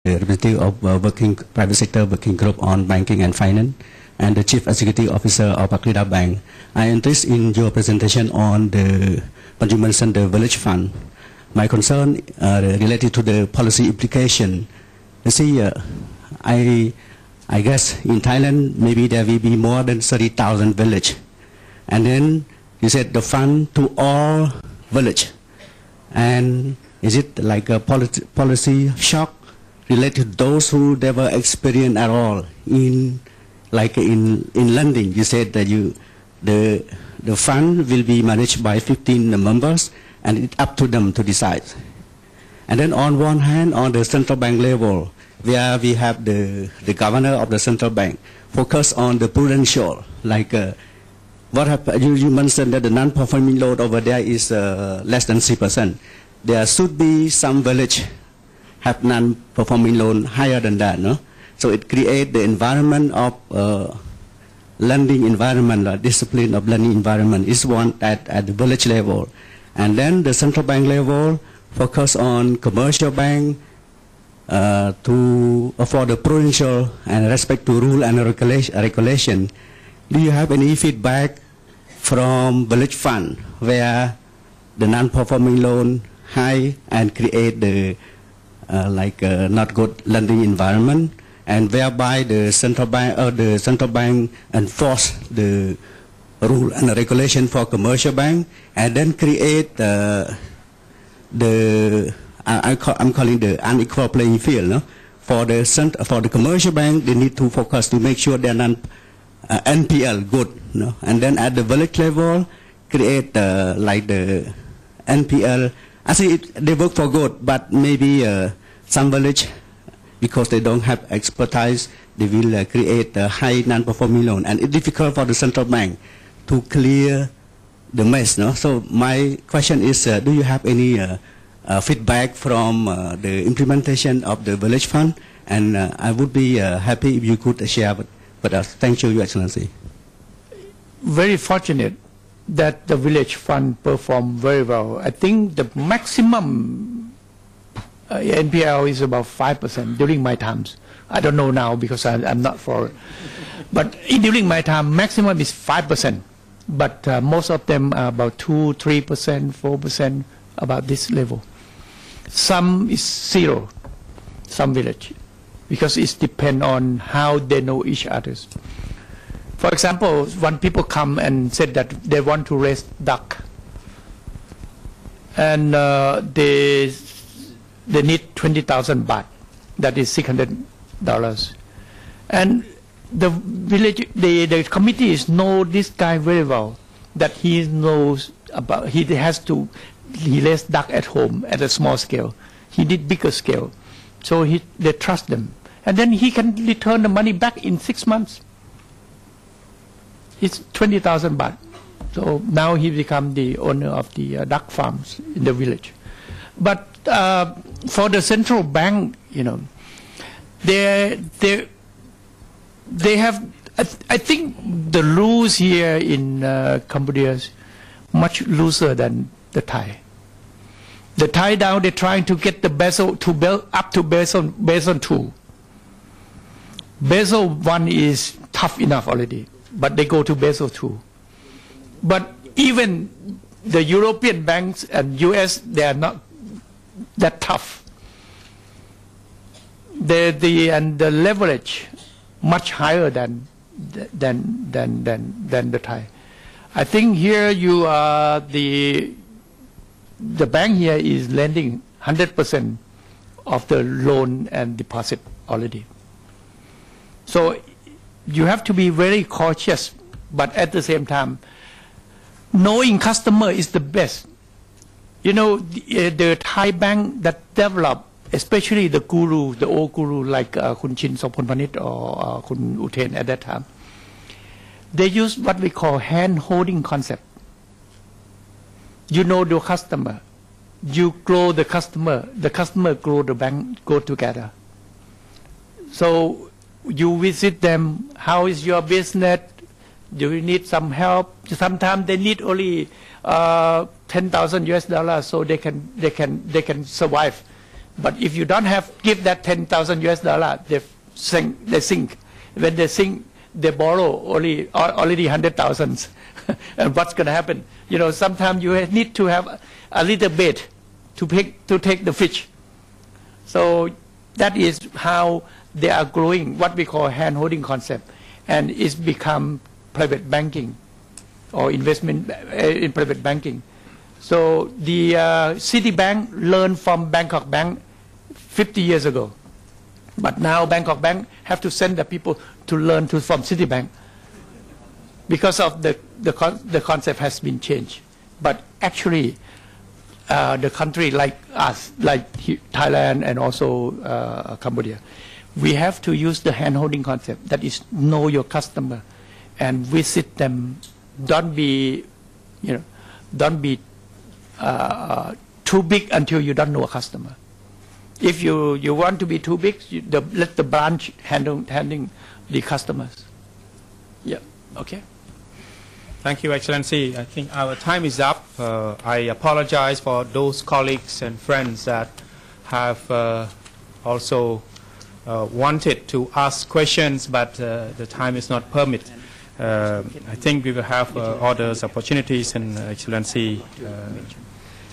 the representative of working private sector working group on banking and finance, and the Chief Executive Officer of Akrida Bank. I am interested in your presentation on the Consumer Center Village Fund. My concern related to the policy implication. You see, I guess in Thailand maybe there will be more than 30,000 villages, and then you said the fund to all village, and is it like a policy shock related to those who never experienced at all in lending? You said that the fund will be managed by 15 members, and it's up to them to decide. And then on one hand, on the central bank level, where we have the governor of the central bank focus on the prudential, like what happened, you mentioned that the non-performing loan over there is less than 3%. There should be some village have non-performing loan higher than that, no? So it creates the environment of lending environment, discipline of lending environment is one at the village level. And then the central bank level focus on commercial bank for the prudential and respect to rule and regulation. Do you have any feedback from village fund where the non-performing loan high and create the not good lending environment, and whereby the central bank enforce the rule and regulation for commercial bank, and then create I'm calling the unequal playing field, no? For the commercial bank, they need to focus to make sure they're non NPL good, no? And then at the village level, create like the NPL. I think they work for good, but maybe some village, because they don't have expertise, they will create a high non-performing loan, and it's difficult for the central bank to clear the mess, no? So my question is, do you have any feedback from the implementation of the village fund? And I would be happy if you could share with us. Thank you, Your Excellency. Very fortunate that the village fund performed very well. I think the maximum NPL is about 5% during my times. I don't know now because I'm not for it. But during my time, maximum is 5%. But most of them are about 2%, 3%, 4%, about this level. Some is zero, some village, because it depends on how they know each other. For example, when people come and said that they want to raise duck, and they need 20,000 baht, that is $600, and the village, the committees know this guy very well, that he knows about, he raised duck at home at a small scale. He did bigger scale. So they trust them. And then he can return the money back in 6 months. It's 20,000 baht. So now he become the owner of the duck farms in the village. But for the central bank, you know, they have, I think the rules here in Cambodia is much looser than the Thai. The Thai now, they're trying to get the Basel up to Basel 2. Basel 1 is tough enough already, but they go to Basel 2. But even the European banks and US, they are not that tough. And the leverage much higher than the Thai. I think here you are the bank here is lending 100% of the loan and deposit already. So you have to be very cautious, but at the same time, knowing customer is the best. You know, the Thai bank that developed, especially the guru, the old guru like Kun Chin Sopon or Kun Uten at that time, they use what we call hand-holding concept. You know the customer, you grow the customer grow the bank, go together. So you visit them, how is your business, do you need some help? Sometimes they need only 10,000 US dollars so they can survive. But if you don't have, give that 10,000 US dollar, they sink. When they sink, they borrow already 100,000. And what's going to happen? You know, sometimes you need to have a little bit to take the fish. So that is how they are growing, what we call hand-holding concept, and it's become private banking or investment in private banking. So the Citibank learned from Bangkok Bank 50 years ago. But now Bangkok Bank have to send the people to learn from Citibank because of the concept has been changed. But actually, the country like us, like Thailand and also Cambodia, we have to use the hand-holding concept. That is, know your customer and visit them. Don't be, don't be too big until you don't know a customer. If you want to be too big, let the branch handling the customers. Yeah. Okay. Thank you, Excellency. I think our time is up. I apologize for those colleagues and friends that have also wanted to ask questions, but the time is not permit. I think we will have other opportunities, and Excellency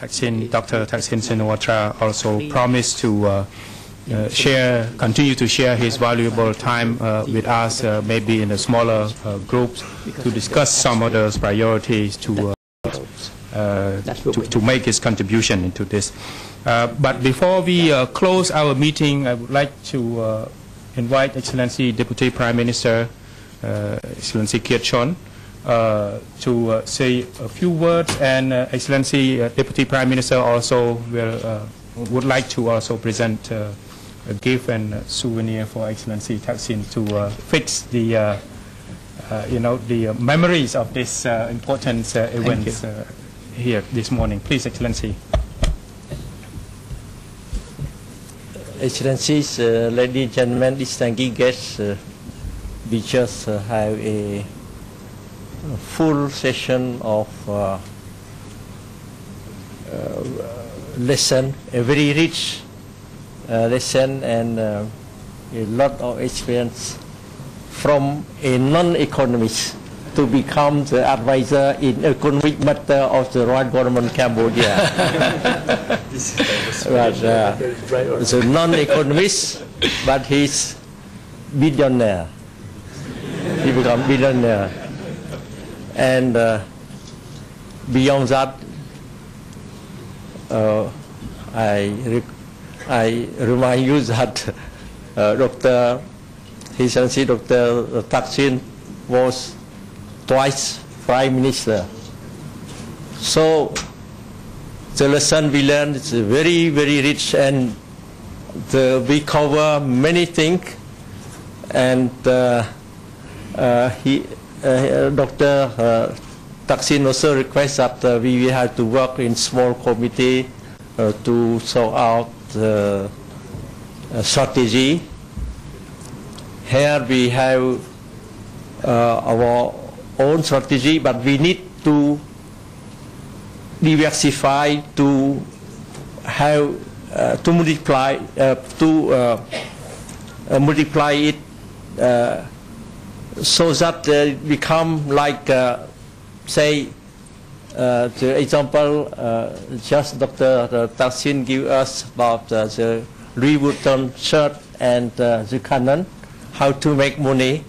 Thaksin, Dr. Thaksin Shinawatra also promised to continue to share his valuable time with us, maybe in a smaller groups, to discuss some of those priorities to make his contribution into this. But before we close our meeting, I would like to invite Excellency Deputy Prime Minister, Excellency Kiet Chon, to say a few words, and Excellency Deputy Prime Minister also would like to also present a gift and a souvenir for Excellency Thaksin to fix the the memories of this important event here this morning. Please, Excellency. Excellencies, ladies and gentlemen, distinguished guests, we just have a full session of lesson, a very rich lesson, and a lot of experience from a non-economist to become the advisor in economic matter of the royal government Cambodia. But a non-economist, but he's billionaire. He become billionaire. And beyond that, I remind you that His Excellency Dr. Thaksin was twice Prime Minister. So the lesson we learned is very, very rich, and we cover many things. And Dr. Thaksin also requests that we have to work in small committee to sort out the strategy. Here we have our own strategy, but we need to diversify, to have to multiply it so that it become like say the example just Dr. Thaksin give us about the Louis Vuitton shirt and the Canon, how to make money.